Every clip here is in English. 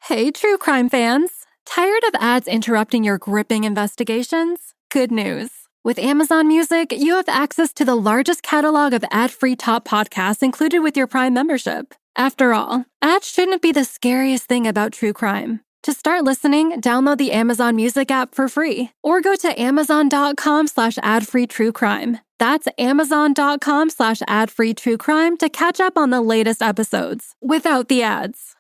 Hey, true crime fans! Tired of ads interrupting your gripping investigations? Good news. With Amazon Music, you have access to the largest catalog of ad-free top podcasts included with your Prime membership. After all, ads shouldn't be the scariest thing about true crime. To start listening, download the Amazon Music app for free or go to amazon.com/ad-free-true-crime. That's amazon.com/ad-free-true-crime to catch up on the latest episodes without the ads.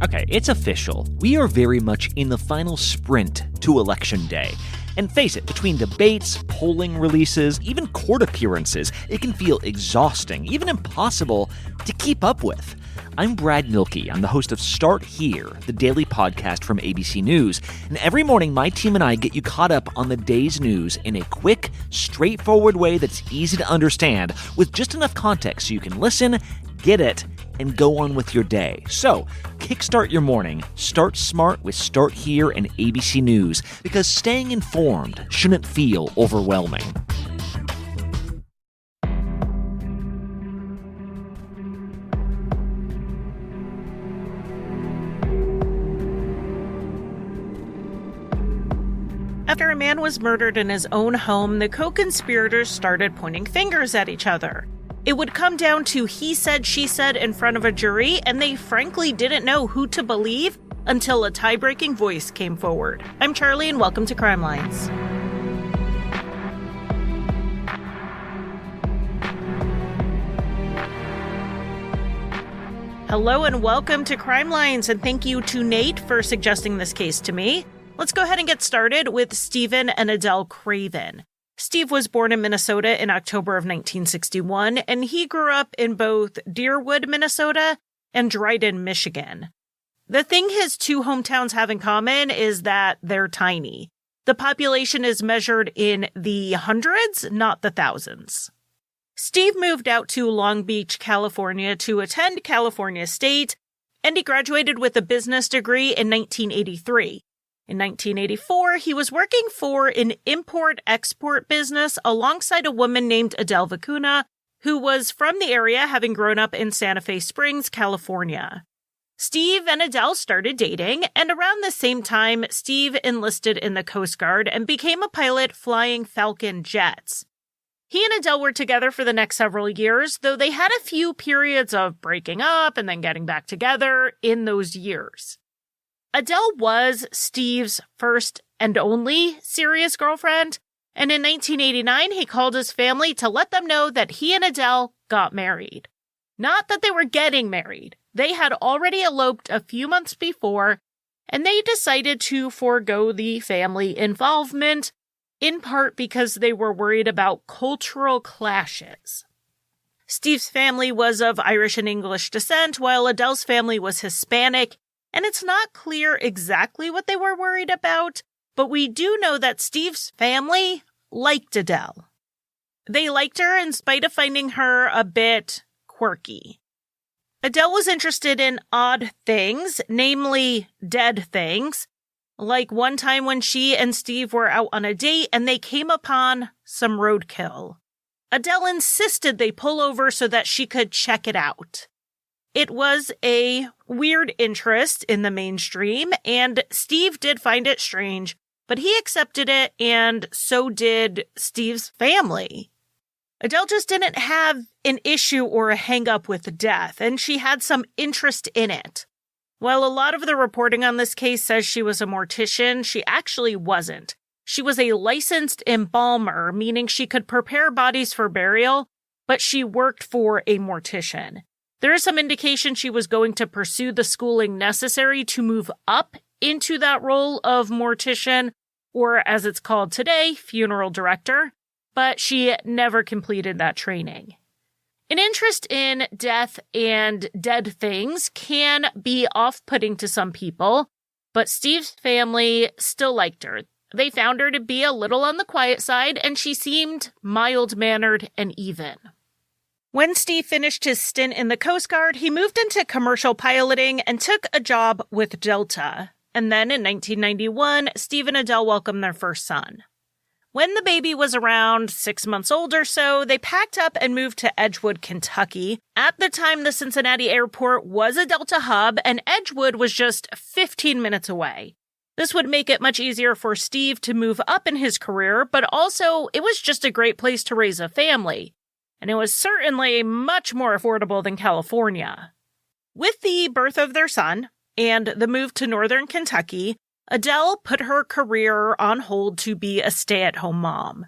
Okay, it's official. We are very much in the final sprint to Election Day. And face it, between debates, polling releases, even court appearances, it can feel exhausting, even impossible to keep up with. I'm Brad Milkey. I'm the host of Start Here, the daily podcast from ABC News. And every morning, my team and I get you caught up on the day's news in a quick, straightforward way that's easy to understand, with just enough context so you can listen, get it, and go on with your day. So, kickstart your morning. Start smart with Start Here and ABC News, because staying informed shouldn't feel overwhelming. After a man was murdered in his own home, the co-conspirators started pointing fingers at each other. It would come down to he said, she said in front of a jury, and they frankly didn't know who to believe until a tie-breaking voice came forward. I'm Charlie, and welcome to Crimelines. Hello and welcome to Crimelines, and thank you to Nate for suggesting this case to me. Let's go ahead and get started with Stephen and Adele Craven. Steve was born in Minnesota in October of 1961, and he grew up in both Deerwood, Minnesota, and Dryden, Michigan. The thing his two hometowns have in common is that they're tiny. The population is measured in the hundreds, not the thousands. Steve moved out to Long Beach, California to attend California State, and he graduated with a business degree in 1983. In 1984, he was working for an import-export business alongside a woman named Adele Vicuna, who was from the area, having grown up in Santa Fe Springs, California. Steve and Adele started dating, and around the same time, Steve enlisted in the Coast Guard and became a pilot flying Falcon jets. He and Adele were together for the next several years, though they had a few periods of breaking up and then getting back together in those years. Adele was Steve's first and only serious girlfriend, and in 1989, he called his family to let them know that he and Adele got married. Not that they were getting married. They had already eloped a few months before, and they decided to forego the family involvement, in part because they were worried about cultural clashes. Steve's family was of Irish and English descent, while Adele's family was Hispanic, and it's not clear exactly what they were worried about, but we do know that Steve's family liked Adele. They liked her in spite of finding her a bit quirky. Adele was interested in odd things, namely dead things, like one time when she and Steve were out on a date and they came upon some roadkill. Adele insisted they pull over so that she could check it out. It was a weird interest in the mainstream, and Steve did find it strange, but he accepted it, and so did Steve's family. Adele just didn't have an issue or a hang-up with death, and she had some interest in it. While a lot of the reporting on this case says she was a mortician, she actually wasn't. She was a licensed embalmer, meaning she could prepare bodies for burial, but she worked for a mortician. There is some indication she was going to pursue the schooling necessary to move up into that role of mortician, or as it's called today, funeral director, but she never completed that training. An interest in death and dead things can be off-putting to some people, but Steve's family still liked her. They found her to be a little on the quiet side, and she seemed mild-mannered and even. When Steve finished his stint in the Coast Guard, he moved into commercial piloting and took a job with Delta. And then in 1991, Steve and Adele welcomed their first son. When the baby was around 6 months old or so, they packed up and moved to Edgewood, Kentucky. At the time, the Cincinnati airport was a Delta hub, and Edgewood was just 15 minutes away. This would make it much easier for Steve to move up in his career, but also it was just a great place to raise a family. And it was certainly much more affordable than California. With the birth of their son and the move to northern Kentucky, Adele put her career on hold to be a stay-at-home mom.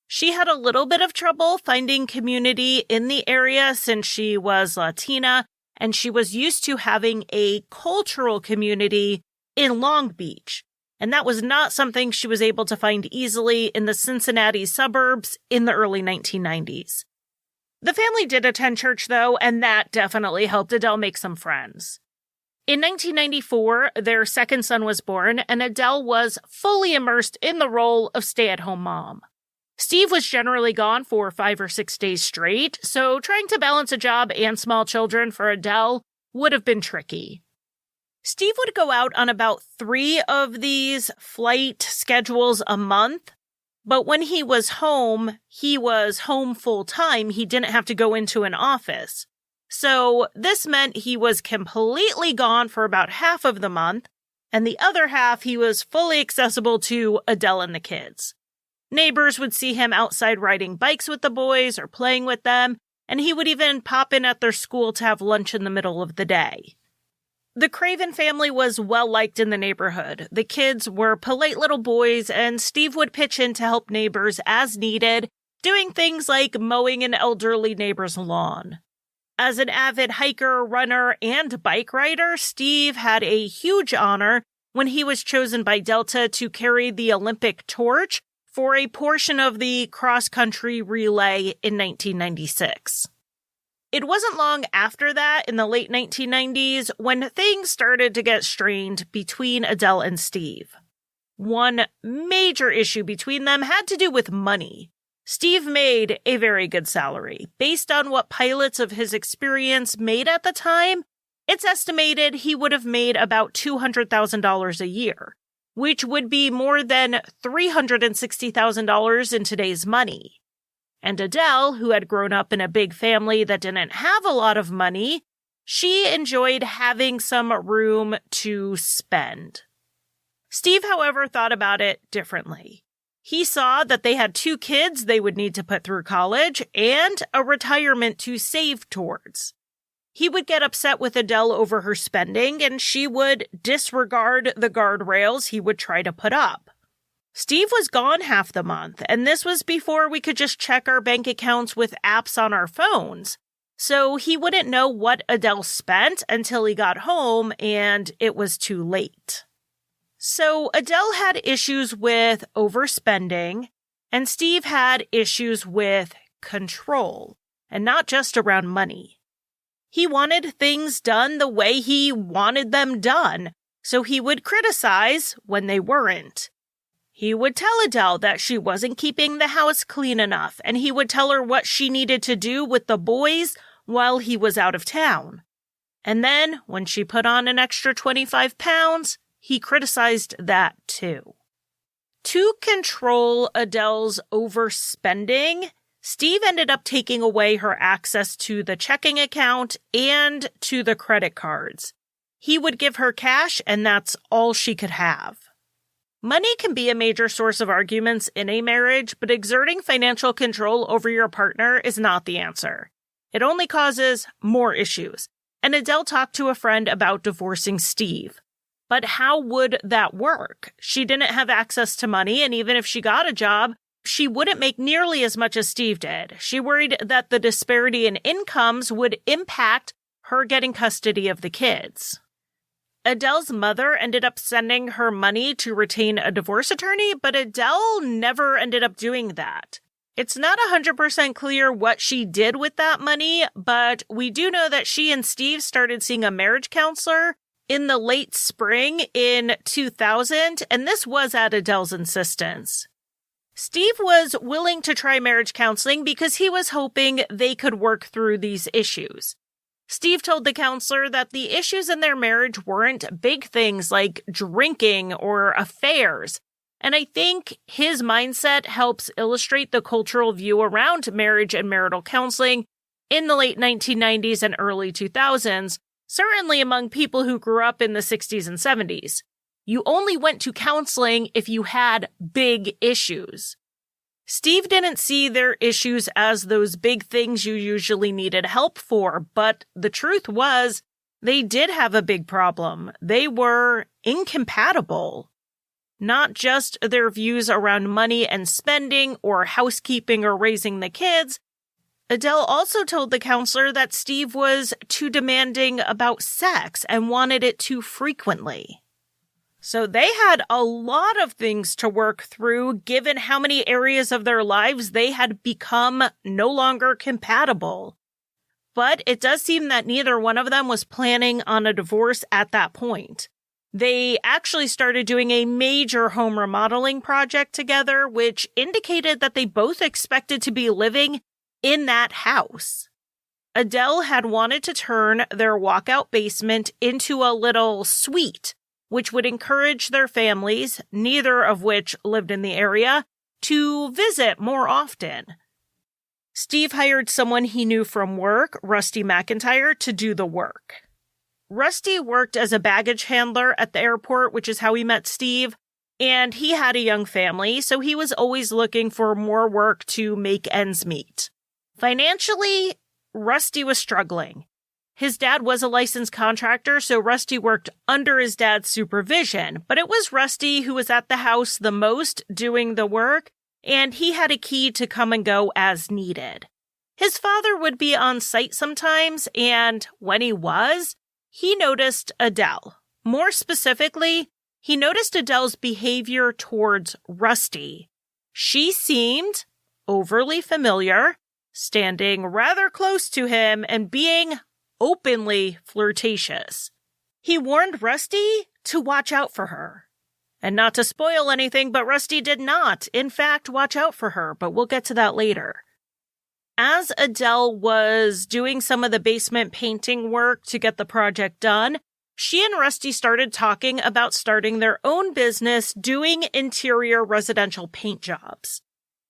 She had a little bit of trouble finding community in the area since she was Latina, and she was used to having a cultural community in Long Beach. And that was not something she was able to find easily in the Cincinnati suburbs in the early 1990s. The family did attend church, though, and that definitely helped Adele make some friends. In 1994, their second son was born, and Adele was fully immersed in the role of stay-at-home mom. Steve was generally gone for 5 or 6 days straight, so trying to balance a job and small children for Adele would have been tricky. Steve would go out on about 3 of these flight schedules a month, but when he was home full-time. He didn't have to go into an office. So this meant he was completely gone for about half of the month, and the other half he was fully accessible to Adele and the kids. Neighbors would see him outside riding bikes with the boys or playing with them, and he would even pop in at their school to have lunch in the middle of the day. The Craven family was well-liked in the neighborhood. The kids were polite little boys, and Steve would pitch in to help neighbors as needed, doing things like mowing an elderly neighbor's lawn. As an avid hiker, runner, and bike rider, Steve had a huge honor when he was chosen by Delta to carry the Olympic torch for a portion of the cross-country relay in 1996. It wasn't long after that, in the late 1990s, when things started to get strained between Adele and Steve. One major issue between them had to do with money. Steve made a very good salary. Based on what pilots of his experience made at the time, it's estimated he would have made about $200,000 a year, which would be more than $360,000 in today's money. And Adele, who had grown up in a big family that didn't have a lot of money, she enjoyed having some room to spend. Steve, however, thought about it differently. He saw that they had 2 kids they would need to put through college and a retirement to save towards. He would get upset with Adele over her spending, and she would disregard the guardrails he would try to put up. Steve was gone half the month, and this was before we could just check our bank accounts with apps on our phones. So he wouldn't know what Adele spent until he got home, and it was too late. So Adele had issues with overspending, and Steve had issues with control, and not just around money. He wanted things done the way he wanted them done, so he would criticize when they weren't. He would tell Adele that she wasn't keeping the house clean enough, and he would tell her what she needed to do with the boys while he was out of town. And then, when she put on an extra 25 pounds, he criticized that too. To control Adele's overspending, Steve ended up taking away her access to the checking account and to the credit cards. He would give her cash, and that's all she could have. Money can be a major source of arguments in a marriage, but exerting financial control over your partner is not the answer. It only causes more issues. And Adele talked to a friend about divorcing Steve. But how would that work? She didn't have access to money, and even if she got a job, she wouldn't make nearly as much as Steve did. She worried that the disparity in incomes would impact her getting custody of the kids. Adele's mother ended up sending her money to retain a divorce attorney, but Adele never ended up doing that. It's not 100% clear what she did with that money, but we do know that she and Steve started seeing a marriage counselor in the late spring in 2000, and this was at Adele's insistence. Steve was willing to try marriage counseling because he was hoping they could work through these issues. Steve told the counselor that the issues in their marriage weren't big things like drinking or affairs, And I think his mindset helps illustrate the cultural view around marriage and marital counseling in the late 1990s and early 2000s, certainly among people who grew up in the 60s and 70s. You only went to counseling if you had big issues. Steve didn't see their issues as those big things you usually needed help for, but the truth was they did have a big problem. They were incompatible. Not just their views around money and spending or housekeeping or raising the kids. Adele also told the counselor that Steve was too demanding about sex and wanted it too frequently. So they had a lot of things to work through, given how many areas of their lives they had become no longer compatible. But it does seem that neither one of them was planning on a divorce at that point. They actually started doing a major home remodeling project together, which indicated that they both expected to be living in that house. Adele had wanted to turn their walkout basement into a little suite, which would encourage their families, neither of which lived in the area, to visit more often. Steve hired someone he knew from work, Rusty McIntyre, to do the work. Rusty worked as a baggage handler at the airport, which is how he met Steve, and he had a young family, so he was always looking for more work to make ends meet. Financially, Rusty was struggling. His dad was a licensed contractor, so Rusty worked under his dad's supervision, but it was Rusty who was at the house the most doing the work, and he had a key to come and go as needed. His father would be on site sometimes, and when he was, he noticed Adele. More specifically, he noticed Adele's behavior towards Rusty. She seemed overly familiar, standing rather close to him and being openly flirtatious. He warned Rusty to watch out for her. And not to spoil anything, but Rusty did not, in fact, watch out for her, but we'll get to that later. As Adele was doing some of the basement painting work to get the project done, she and Rusty started talking about starting their own business doing interior residential paint jobs.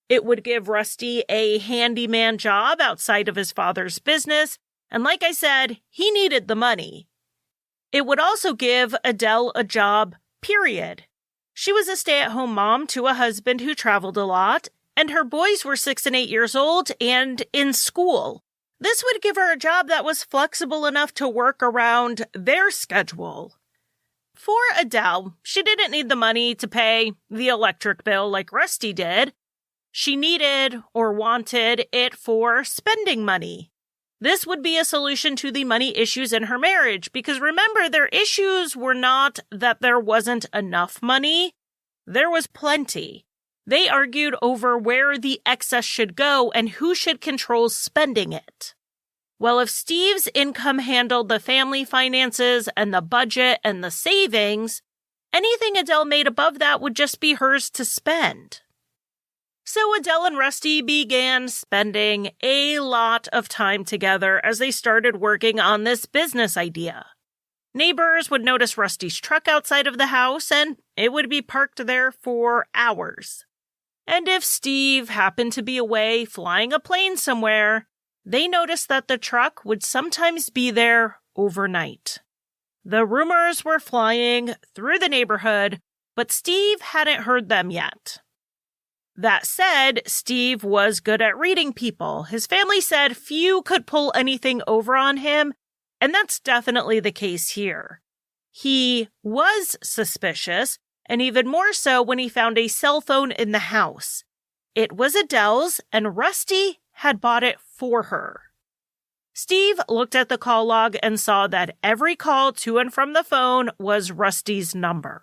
It would give Rusty a handyman job outside of his father's business, and like I said, he needed the money. It would also give Adele a job, period. She was a stay-at-home mom to a husband who traveled a lot, and her boys were 6 and 8 years old and in school. This would give her a job that was flexible enough to work around their schedule. For Adele, she didn't need the money to pay the electric bill like Rusty did. She needed or wanted it for spending money. This would be a solution to the money issues in her marriage, because remember, their issues were not that there wasn't enough money. There was plenty. They argued over where the excess should go and who should control spending it. Well, if Steve's income handled the family finances and the budget and the savings, anything Adele made above that would just be hers to spend. So Adele and Rusty began spending a lot of time together as they started working on this business idea. Neighbors would notice Rusty's truck outside of the house, and it would be parked there for hours. And if Steve happened to be away flying a plane somewhere, they noticed that the truck would sometimes be there overnight. The rumors were flying through the neighborhood, but Steve hadn't heard them yet. That said, Steve was good at reading people. His family said few could pull anything over on him, and that's definitely the case here. He was suspicious, and even more so when he found a cell phone in the house. It was Adele's, and Rusty had bought it for her. Steve looked at the call log and saw that every call to and from the phone was Rusty's number.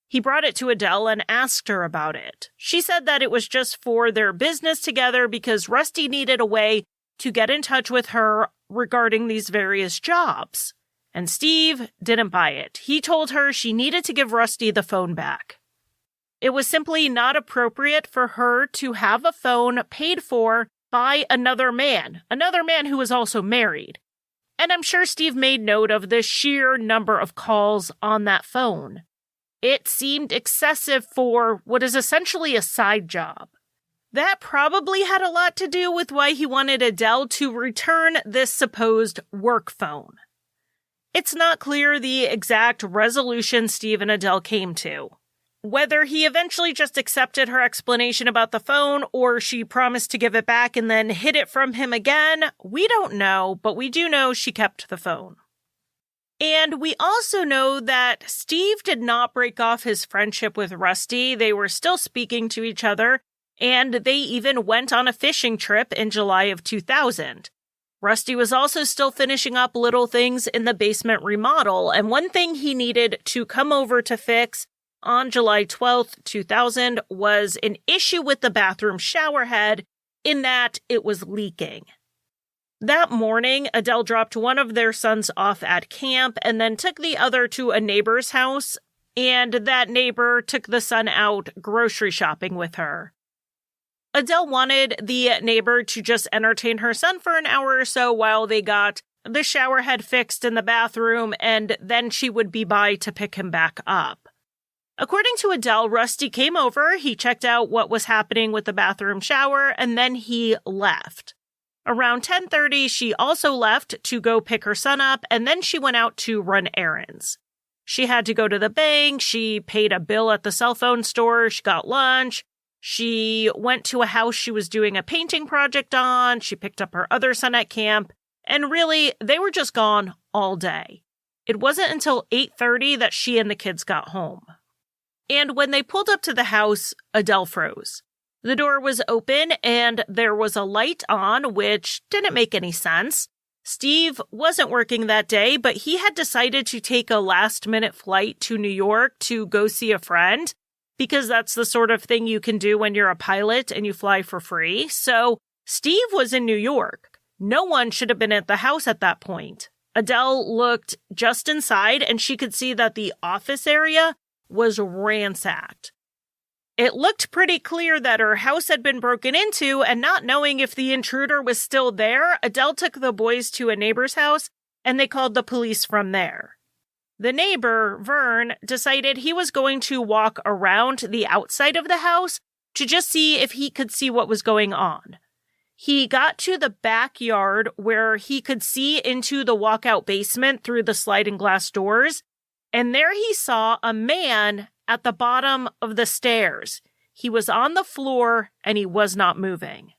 He brought it to Adele and asked her about it. She said that it was just for their business together because Rusty needed a way to get in touch with her regarding these various jobs. And Steve didn't buy it. He told her she needed to give Rusty the phone back. It was simply not appropriate for her to have a phone paid for by another man who was also married. And I'm sure Steve made note of the sheer number of calls on that phone. It seemed excessive for what is essentially a side job. That probably had a lot to do with why he wanted Adele to return this supposed work phone. It's not clear the exact resolution Steve and Adele came to. Whether he eventually just accepted her explanation about the phone or she promised to give it back and then hid it from him again, we don't know, but we do know she kept the phone. And we also know that Steve did not break off his friendship with Rusty. They were still speaking to each other, and they even went on a fishing trip in July of 2000. Rusty was also still finishing up little things in the basement remodel, and one thing he needed to come over to fix on July 12th, 2000 was an issue with the bathroom shower head in that it was leaking. That morning, Adele dropped one of their sons off at camp and then took the other to a neighbor's house, and that neighbor took the son out grocery shopping with her. Adele wanted the neighbor to just entertain her son for an hour or so while they got the shower head fixed in the bathroom, and then she would be by to pick him back up. According to Adele, Rusty came over, he checked out what was happening with the bathroom shower, and then he left. Around 10:30, she also left to go pick her son up, and then she went out to run errands. She had to go to the bank, she paid a bill at the cell phone store, she got lunch, she went to a house she was doing a painting project on, she picked up her other son at camp, and really, they were just gone all day. It wasn't until 8:30 that she and the kids got home. And when they pulled up to the house, Adele froze. The door was open and there was a light on, which didn't make any sense. Steve wasn't working that day, but he had decided to take a last-minute flight to New York to go see a friend, because that's the sort of thing you can do when you're a pilot and you fly for free. So Steve was in New York. No one should have been at the house at that point. Adele looked just inside and she could see that the office area was ransacked. It looked pretty clear that her house had been broken into, and not knowing if the intruder was still there, Adele took the boys to a neighbor's house and they called the police from there. The neighbor, Vern, decided he was going to walk around the outside of the house to just see if he could see what was going on. He got to the backyard where he could see into the walkout basement through the sliding glass doors, and there he saw a man at the bottom of the stairs. He was on the floor and he was not moving.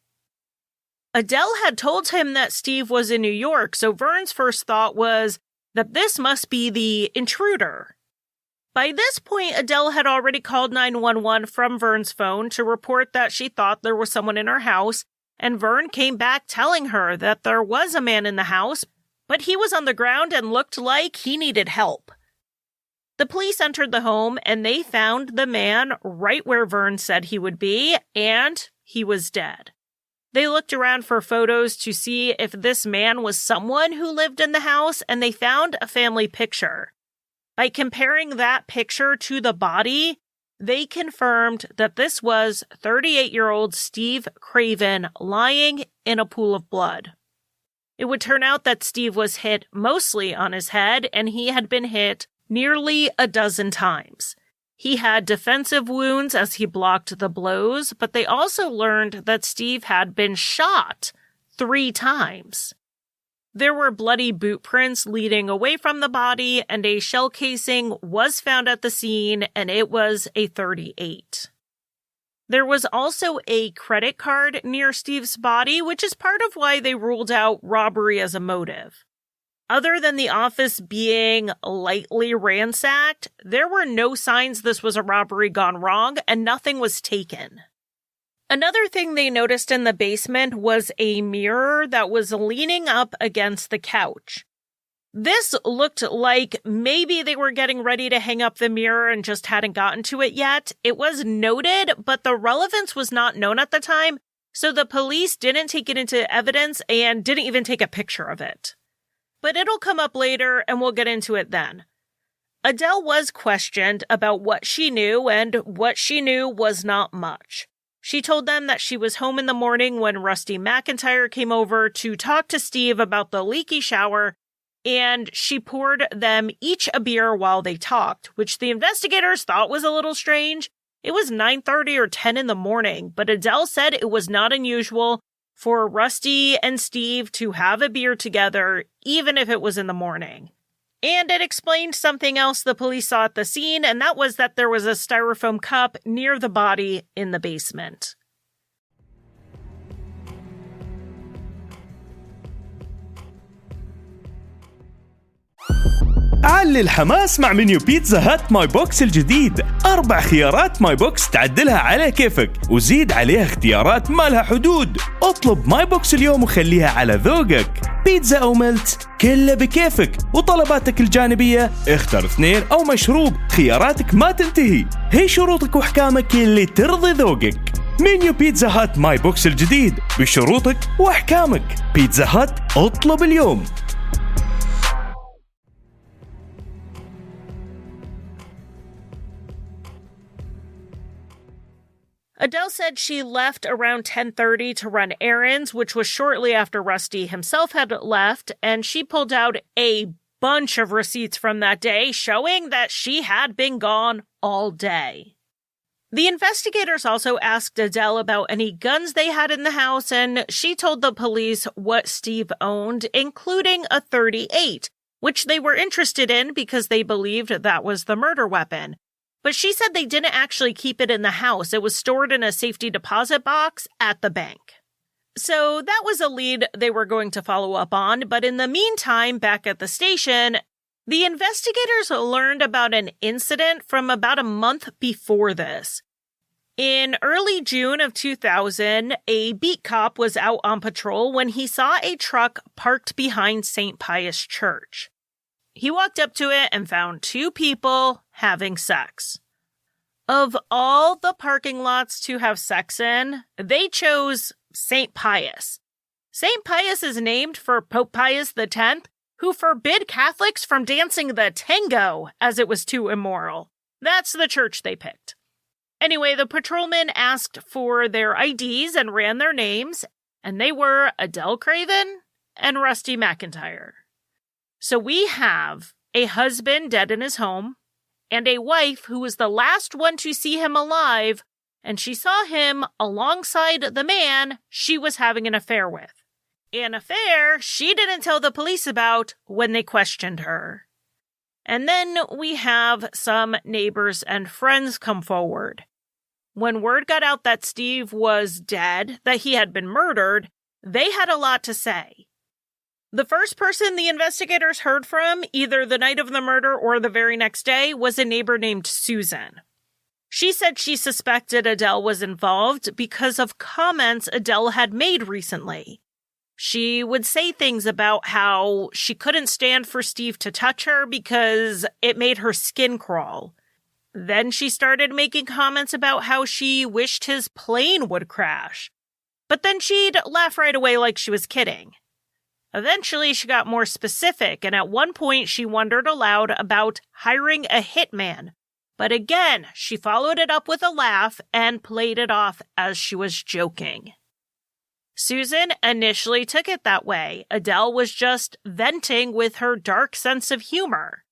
Adele had told him that Steve was in New York, so Vern's first thought was that this must be the intruder. By this point, Adele had already called 911 from Vern's phone to report that she thought there was someone in her house, and Vern came back telling her that there was a man in the house, but he was on the ground and looked like he needed help. The police entered the home and they found the man right where Vern said he would be, and he was dead. They looked around for photos to see if this man was someone who lived in the house, and they found a family picture. By comparing that picture to the body, they confirmed that this was 38-year-old Steve Craven lying in a pool of blood. It would turn out that Steve was hit mostly on his head, and he had been hit nearly a dozen times. He had defensive wounds as he blocked the blows, but they also learned that Steve had been shot 3 times. There were bloody boot prints leading away from the body, and a shell casing was found at the scene, and it was a .38. There was also a credit card near Steve's body, which is part of why they ruled out robbery as a motive. Other than the office being lightly ransacked, there were no signs this was a robbery gone wrong, and nothing was taken. Another thing they noticed in the basement was a mirror that was leaning up against the couch. This looked like maybe they were getting ready to hang up the mirror and just hadn't gotten to it yet. It was noted, but the relevance was not known at the time, so the police didn't take it into evidence and didn't even take a picture of it. But it'll come up later, and we'll get into it then. Adele was questioned about what she knew, and what she knew was not much. She told them that she was home in the morning when Rusty McIntyre came over to talk to Steve about the leaky shower, and she poured them each a beer while they talked, which the investigators thought was a little strange. It was 9:30 or 10 in the morning, but Adele said it was not unusual for Rusty and Steve to have a beer together, even if it was in the morning. And it explained something else the police saw at the scene, and that was that there was a styrofoam cup near the body in the basement. علي الحماس مع منيو بيتزا هات ماي بوكس الجديد. 4 خيارات ماي بوكس تعدلها على كيفك وزيد عليها اختيارات ما لها حدود. اطلب ماي بوكس اليوم وخليها على ذوقك. بيتزا أو ملت كله بكيفك، وطلباتك الجانبية اختر 2 أو مشروب، خياراتك ما تنتهي. هي شروطك وأحكامك اللي ترضي ذوقك. منيو بيتزا هات ماي بوكس الجديد بشروطك وأحكامك. بيتزا هات اطلب اليوم. Adele said she left around 10:30 to run errands, which was shortly after Rusty himself had left, and she pulled out a bunch of receipts from that day showing that she had been gone all day. The investigators also asked Adele about any guns they had in the house, and she told the police what Steve owned, including a .38, which they were interested in because they believed that was the murder weapon. But she said they didn't actually keep it in the house. It was stored in a safety deposit box at the bank. So that was a lead they were going to follow up on. But in the meantime, back at the station, the investigators learned about an incident from about a month before this. In early June of 2000, a beat cop was out on patrol when he saw a truck parked behind St. Pius Church. He walked up to it and found 2 people having sex. Of all the parking lots to have sex in, they chose St. Pius. St. Pius is named for Pope Pius X, who forbid Catholics from dancing the tango as it was too immoral. That's the church they picked. Anyway, the patrolman asked for their IDs and ran their names, and they were Adele Craven and Rusty McIntyre. So we have a husband dead in his home, and a wife who was the last one to see him alive, and she saw him alongside the man she was having an affair with. An affair she didn't tell the police about when they questioned her. And then we have some neighbors and friends come forward. When word got out that Steve was dead, that he had been murdered, they had a lot to say. The first person the investigators heard from, either the night of the murder or the very next day, was a neighbor named Susan. She said she suspected Adele was involved because of comments Adele had made recently. She would say things about how she couldn't stand for Steve to touch her because it made her skin crawl. Then she started making comments about how she wished his plane would crash. But then she'd laugh right away like she was kidding. Eventually, she got more specific, and at one point, she wondered aloud about hiring a hitman. But again, she followed it up with a laugh and played it off as she was joking. Susan initially took it that way. Adele was just venting with her dark sense of humor.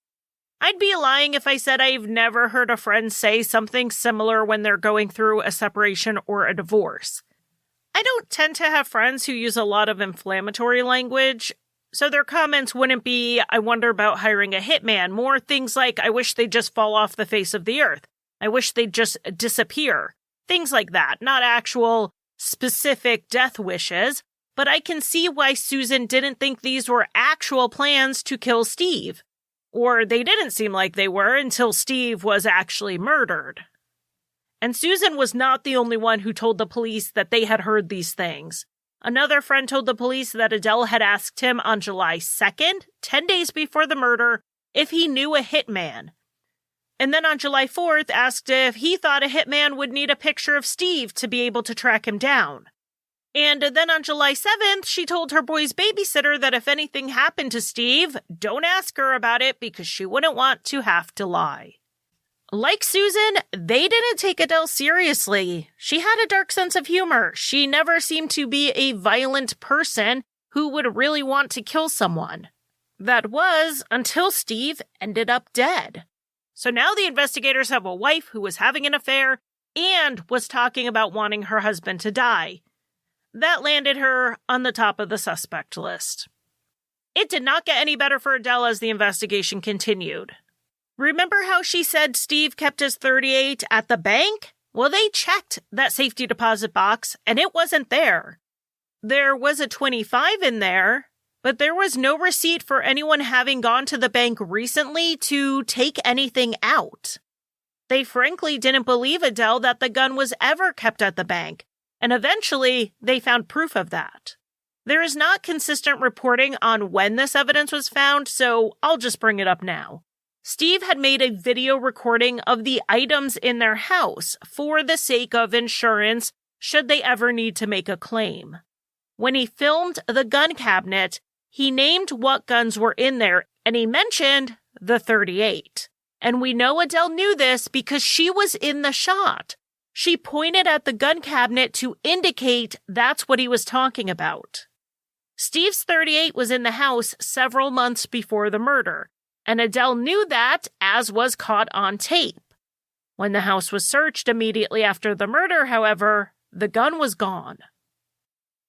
I'd be lying if I said I've never heard a friend say something similar when they're going through a separation or a divorce. I don't tend to have friends who use a lot of inflammatory language, so their comments wouldn't be, I wonder about hiring a hitman, more things like, I wish they'd just fall off the face of the earth. I wish they'd just disappear. Things like that, not actual specific death wishes, but I can see why Susan didn't think these were actual plans to kill Steve. Or they didn't seem like they were until Steve was actually murdered. And Susan was not the only one who told the police that they had heard these things. Another friend told the police that Adele had asked him on July 2nd, 10 days before the murder, if he knew a hitman. And then on July 4th, asked if he thought a hitman would need a picture of Steve to be able to track him down. And then on July 7th, she told her boy's babysitter that if anything happened to Steve, don't ask her about it because she wouldn't want to have to lie. Like Susan, they didn't take Adele seriously. She had a dark sense of humor. She never seemed to be a violent person who would really want to kill someone. That was until Steve ended up dead. So now the investigators have a wife who was having an affair and was talking about wanting her husband to die. That landed her on the top of the suspect list. It did not get any better for Adele as the investigation continued. Remember how she said Steve kept his .38 at the bank? Well, they checked that safety deposit box, and it wasn't there. There was a .25 in there, but there was no receipt for anyone having gone to the bank recently to take anything out. They frankly didn't believe Adele that the gun was ever kept at the bank, and eventually they found proof of that. There is not consistent reporting on when this evidence was found, so I'll just bring it up now. Steve had made a video recording of the items in their house for the sake of insurance should they ever need to make a claim. When he filmed the gun cabinet, he named what guns were in there, and he mentioned the .38. And we know Adele knew this because she was in the shot. She pointed at the gun cabinet to indicate that's what he was talking about. Steve's .38 was in the house several months before the murder, and Adele knew that, as was caught on tape. When the house was searched immediately after the murder, however, the gun was gone.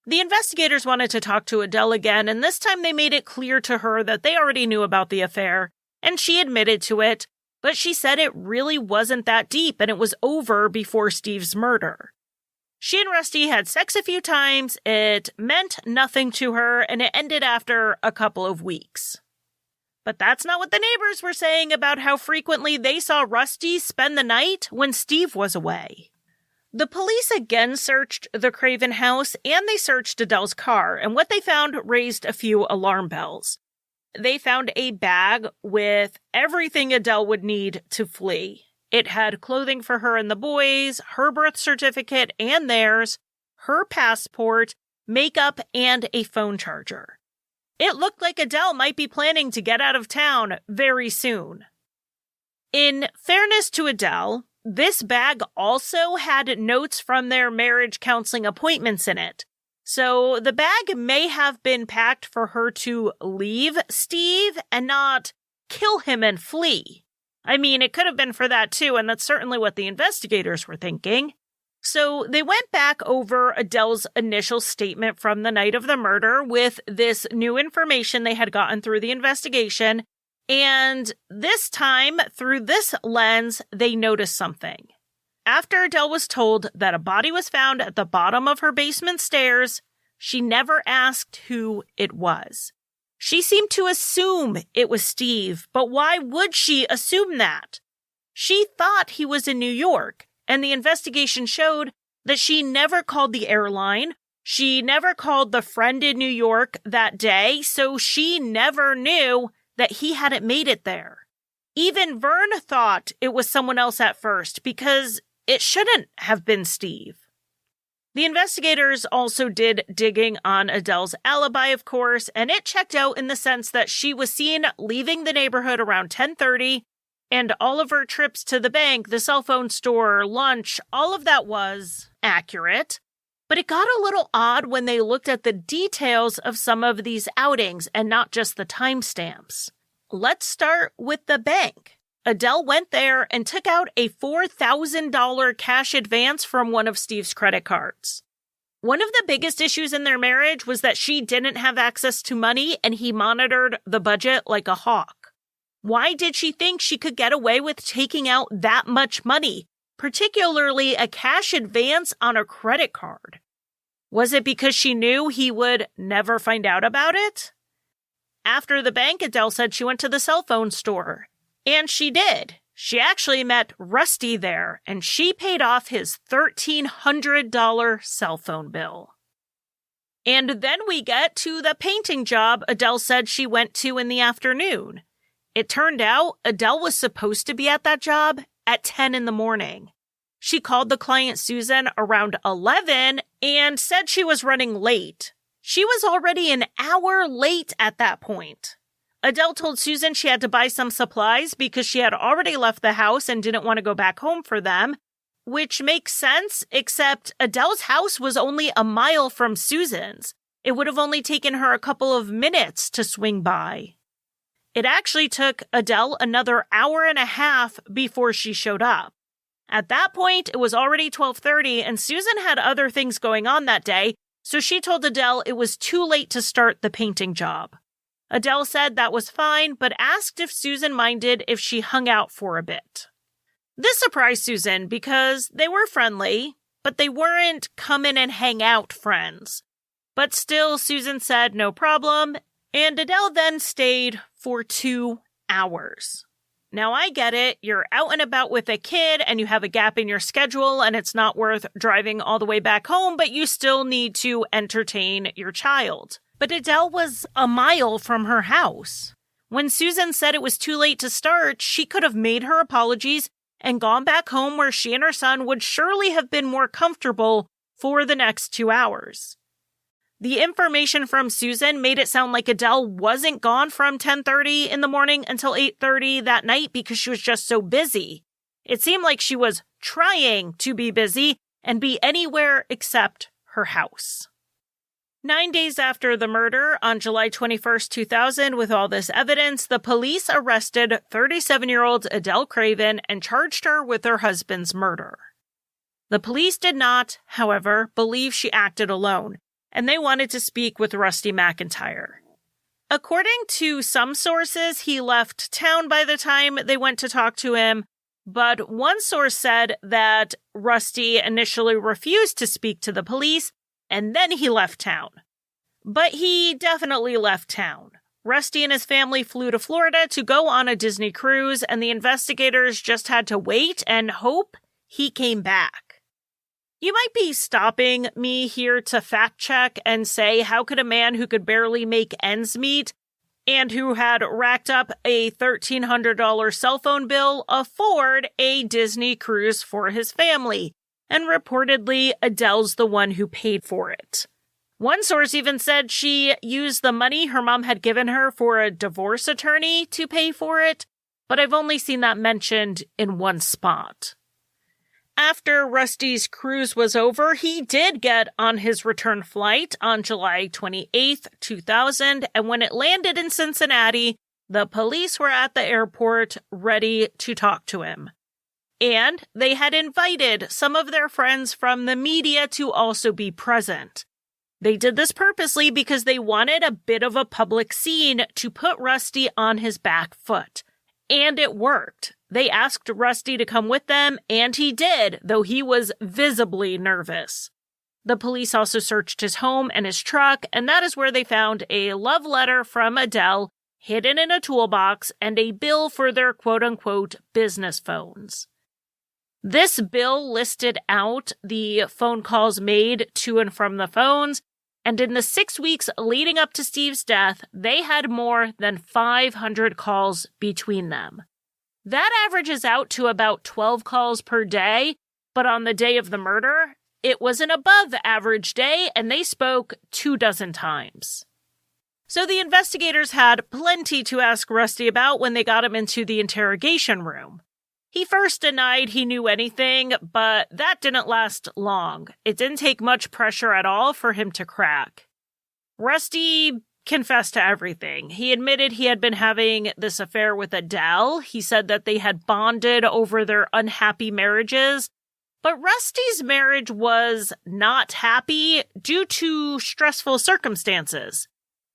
The investigators wanted to talk to Adele again, and this time they made it clear to her that they already knew about the affair, and she admitted to it, but she said it really wasn't that deep and it was over before Steve's murder. She and Rusty had sex a few times, it meant nothing to her, and it ended after a couple of weeks. But that's not what the neighbors were saying about how frequently they saw Rusty spend the night when Steve was away. The police again searched the Craven house and they searched Adele's car, and what they found raised a few alarm bells. They found a bag with everything Adele would need to flee. It had clothing for her and the boys, her birth certificate and theirs, her passport, makeup, and a phone charger. It looked like Adele might be planning to get out of town very soon. In fairness to Adele, this bag also had notes from their marriage counseling appointments in it. So the bag may have been packed for her to leave Steve and not kill him and flee. I mean, it could have been for that too, and that's certainly what the investigators were thinking. So they went back over Adele's initial statement from the night of the murder with this new information they had gotten through the investigation, and this time, through this lens, they noticed something. After Adele was told that a body was found at the bottom of her basement stairs, she never asked who it was. She seemed to assume it was Steve, but why would she assume that? She thought he was in New York, and the investigation showed that she never called the airline, she never called the friend in New York that day, so she never knew that he hadn't made it there. Even Vern thought it was someone else at first, because it shouldn't have been Steve. The investigators also did digging on Adele's alibi, of course, and it checked out in the sense that she was seen leaving the neighborhood around 10:30, and all of her trips to the bank, the cell phone store, lunch, all of that was accurate. But it got a little odd when they looked at the details of some of these outings and not just the timestamps. Let's start with the bank. Adele went there and took out a $4,000 cash advance from one of Steve's credit cards. One of the biggest issues in their marriage was that she didn't have access to money and he monitored the budget like a hawk. Why did she think she could get away with taking out that much money, particularly a cash advance on a credit card? Was it because she knew he would never find out about it? After the bank, Adele said she went to the cell phone store. And she did. She actually met Rusty there, and she paid off his $1,300 cell phone bill. And then we get to the painting job Adele said she went to in the afternoon. It turned out Adele was supposed to be at that job at 10 in the morning. She called the client Susan around 11 and said she was running late. She was already an hour late at that point. Adele told Susan she had to buy some supplies because she had already left the house and didn't want to go back home for them, which makes sense, except Adele's house was only a mile from Susan's. It would have only taken her a couple of minutes to swing by. It actually took Adele another hour and a half before she showed up. At that point, it was already 12:30 and Susan had other things going on that day, so she told Adele it was too late to start the painting job. Adele said that was fine, but asked if Susan minded if she hung out for a bit. This surprised Susan because they were friendly, but they weren't come in and hang out friends. But still, Susan said no problem, and Adele then stayed for 2 hours. Now, I get it. You're out and about with a kid and you have a gap in your schedule and it's not worth driving all the way back home, but you still need to entertain your child. But Adele was a mile from her house. When Susan said it was too late to start, she could have made her apologies and gone back home where she and her son would surely have been more comfortable for the next 2 hours. The information from Susan made it sound like Adele wasn't gone from 10:30 in the morning until 8:30 that night because she was just so busy. It seemed like she was trying to be busy and be anywhere except her house. 9 days after the murder, on July 21st, 2000, with all this evidence, the police arrested 37-year-old Adele Craven and charged her with her husband's murder. The police did not, however, believe she acted alone, and they wanted to speak with Rusty McIntyre. According to some sources, he left town by the time they went to talk to him, but one source said that Rusty initially refused to speak to the police, and then he left town. But he definitely left town. Rusty and his family flew to Florida to go on a Disney cruise, and the investigators just had to wait and hope he came back. You might be stopping me here to fact check and say, how could a man who could barely make ends meet and who had racked up a $1,300 cell phone bill afford a Disney cruise for his family? And reportedly, Adele's the one who paid for it. One source even said she used the money her mom had given her for a divorce attorney to pay for it, but I've only seen that mentioned in one spot. After Rusty's cruise was over, he did get on his return flight on July 28th, 2000, and when it landed in Cincinnati, the police were at the airport ready to talk to him. And they had invited some of their friends from the media to also be present. They did this purposely because they wanted a bit of a public scene to put Rusty on his back foot. And it worked. They asked Rusty to come with them, and he did, though he was visibly nervous. The police also searched his home and his truck, and that is where they found a love letter from Adele hidden in a toolbox and a bill for their quote-unquote business phones. This bill listed out the phone calls made to and from the phones, and in the 6 weeks leading up to Steve's death, they had more than 500 calls between them. That averages out to about 12 calls per day, but on the day of the murder, it was an above average day, and they spoke 24 times. So the investigators had plenty to ask Rusty about when they got him into the interrogation room. He first denied he knew anything, but that didn't last long. It didn't take much pressure at all for him to crack. Rusty confessed to everything. He admitted he had been having this affair with Adele. He said that they had bonded over their unhappy marriages. But Rusty's marriage was not happy due to stressful circumstances.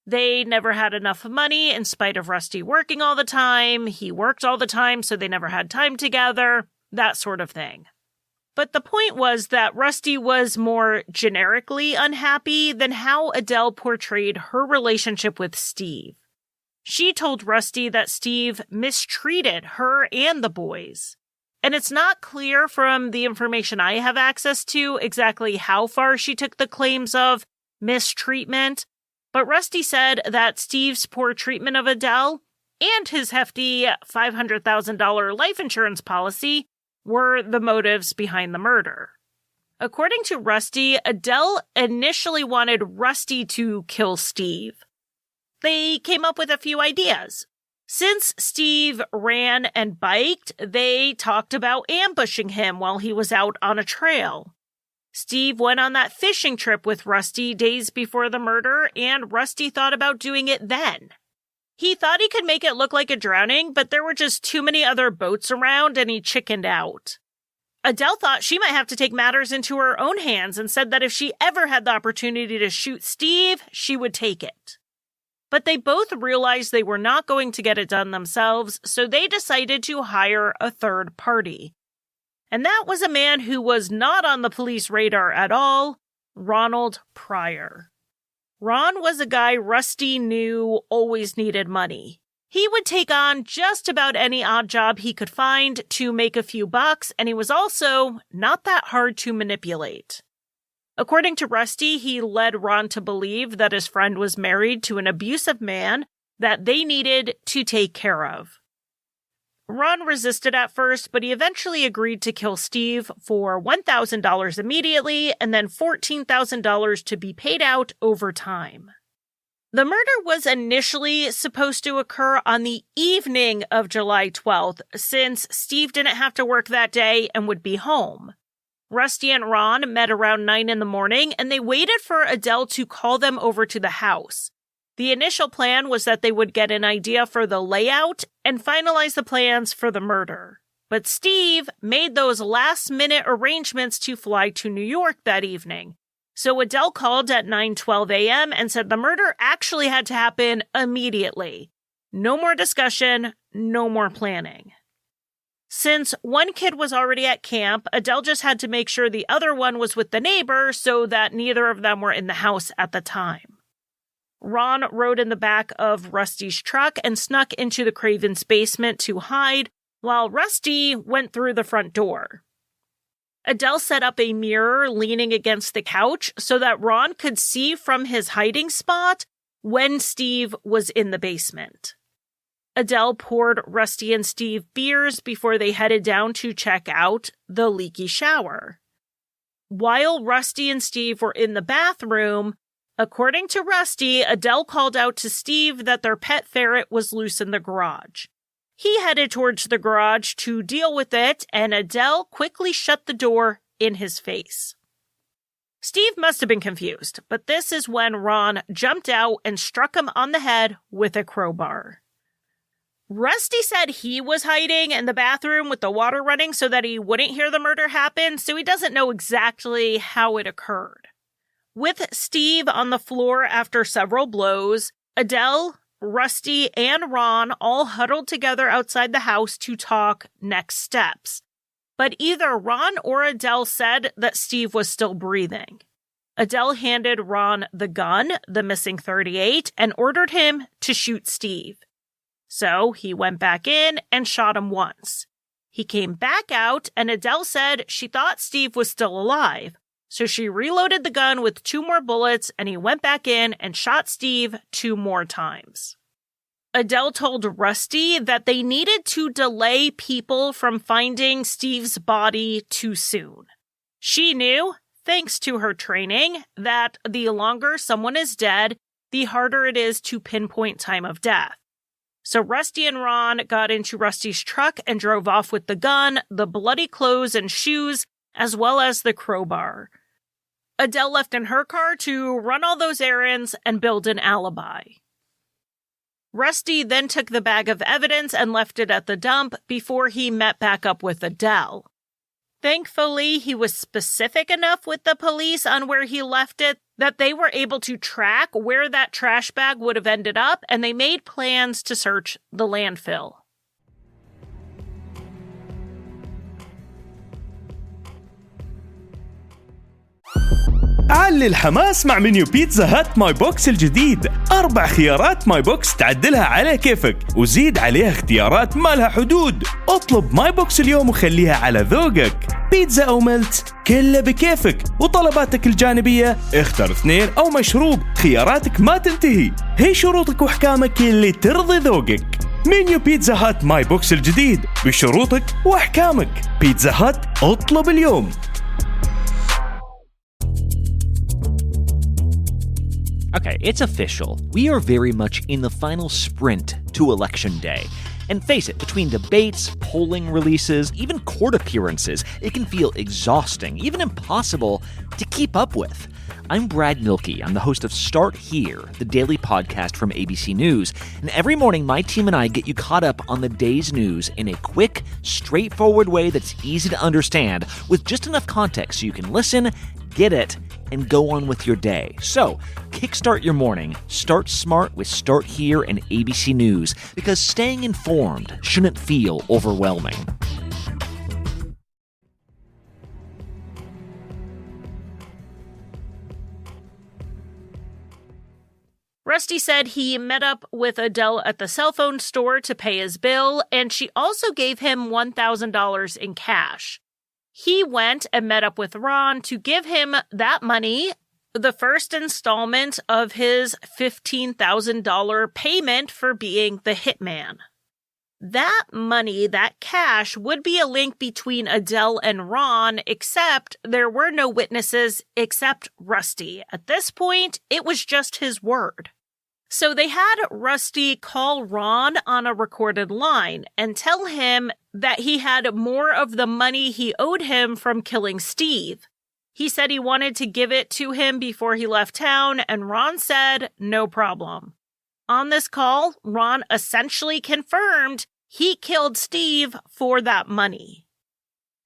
They never had enough money in spite of Rusty working all the time. He worked all the time, so they never had time together, that sort of thing. But the point was that Rusty was more generically unhappy than how Adele portrayed her relationship with Steve. She told Rusty that Steve mistreated her and the boys. And it's not clear from the information I have access to exactly how far she took the claims of mistreatment, but Rusty said that Steve's poor treatment of Adele and his hefty $500,000 life insurance policy were the motives behind the murder. According to Rusty, Adele initially wanted Rusty to kill Steve. They came up with a few ideas. Since Steve ran and biked, they talked about ambushing him while he was out on a trail. Steve went on that fishing trip with Rusty days before the murder, and Rusty thought about doing it then. He thought he could make it look like a drowning, but there were just too many other boats around and he chickened out. Adele thought she might have to take matters into her own hands and said that if she ever had the opportunity to shoot Steve, she would take it. But they both realized they were not going to get it done themselves, so they decided to hire a third party. And that was a man who was not on the police radar at all, Ronald Pryor. Ron was a guy Rusty knew always needed money. He would take on just about any odd job he could find to make a few bucks, and he was also not that hard to manipulate. According to Rusty, he led Ron to believe that his friend was married to an abusive man that they needed to take care of. Ron resisted at first, but he eventually agreed to kill Steve for $1,000 immediately and then $14,000 to be paid out over time. The murder was initially supposed to occur on the evening of July 12th, since Steve didn't have to work that day and would be home. Rusty and Ron met around 9 in the morning, and they waited for Adele to call them over to the house. The initial plan was that they would get an idea for the layout and finalize the plans for the murder. But Steve made those last-minute arrangements to fly to New York that evening. So Adele called at 9:12 a.m. and said the murder actually had to happen immediately. No more discussion, no more planning. Since one kid was already at camp, Adele just had to make sure the other one was with the neighbor so that neither of them were in the house at the time. Ron rode in the back of Rusty's truck and snuck into the Craven's basement to hide, while Rusty went through the front door. Adele set up a mirror leaning against the couch so that Ron could see from his hiding spot when Steve was in the basement. Adele poured Rusty and Steve beers before they headed down to check out the leaky shower. While Rusty and Steve were in the bathroom, according to Rusty, Adele called out to Steve that their pet ferret was loose in the garage. He headed towards the garage to deal with it, and Adele quickly shut the door in his face. Steve must have been confused, but this is when Ron jumped out and struck him on the head with a crowbar. Rusty said he was hiding in the bathroom with the water running so that he wouldn't hear the murder happen, so he doesn't know exactly how it occurred. With Steve on the floor after several blows, Adele, Rusty, and Ron all huddled together outside the house to talk next steps. But either Ron or Adele said that Steve was still breathing. Adele handed Ron the gun, the missing .38, and ordered him to shoot Steve. So he went back in and shot him once. He came back out, and Adele said she thought Steve was still alive. So she reloaded the gun with 2 more bullets, and he went back in and shot Steve 2 more times. Adele told Rusty that they needed to delay people from finding Steve's body too soon. She knew, thanks to her training, that the longer someone is dead, the harder it is to pinpoint time of death. So Rusty and Ron got into Rusty's truck and drove off with the gun, the bloody clothes and shoes, as well as the crowbar. Adele left in her car to run all those errands and build an alibi. Rusty then took the bag of evidence and left it at the dump before he met back up with Adele. Thankfully, he was specific enough with the police on where he left it that they were able to track where that trash bag would have ended up, and they made plans to search the landfill. علي الحماس مع منيو بيتزا هات ماي بوكس الجديد. 4 خيارات ماي بوكس تعدلها على كيفك وزيد عليها اختيارات ما لها حدود. اطلب ماي بوكس اليوم وخليها على ذوقك. بيتزا أو ملت كله بكيفك، وطلباتك الجانبية اختر 2 أو مشروب، خياراتك ما تنتهي. هي شروطك وأحكامك اللي ترضي ذوقك. منيو بيتزا هات ماي بوكس الجديد بشروطك وأحكامك. بيتزا هات اطلب اليوم. Okay, it's official. We are very much in the final sprint to Election Day. And face it, between debates, polling releases, even court appearances, it can feel exhausting, even impossible to keep up with. I'm Brad Milkey. I'm the host of Start Here, the daily podcast from ABC News. And every morning, my team and I get you caught up on the day's news in a quick, straightforward way that's easy to understand with just enough context so you can listen, get it, and go on with your day. So, kickstart your morning. Start smart with Start Here and ABC News, because staying informed shouldn't feel overwhelming. Rusty said he met up with Adele at the cell phone store to pay his bill, and she also gave him $1,000 in cash. He went and met up with Ron to give him that money, the first installment of his $15,000 payment for being the hitman. That money, that cash, would be a link between Adele and Ron, except there were no witnesses except Rusty. At this point, it was just his word. So they had Rusty call Ron on a recorded line and tell him that he had more of the money he owed him from killing Steve. He said he wanted to give it to him before he left town, and Ron said, no problem. On this call, Ron essentially confirmed he killed Steve for that money.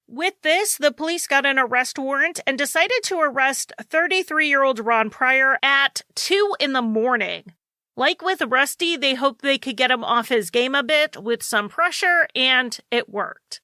With this, the police got an arrest warrant and decided to arrest 33-year-old Ron Pryor at 2 a.m. Like with Rusty, they hoped they could get him off his game a bit with some pressure, and it worked.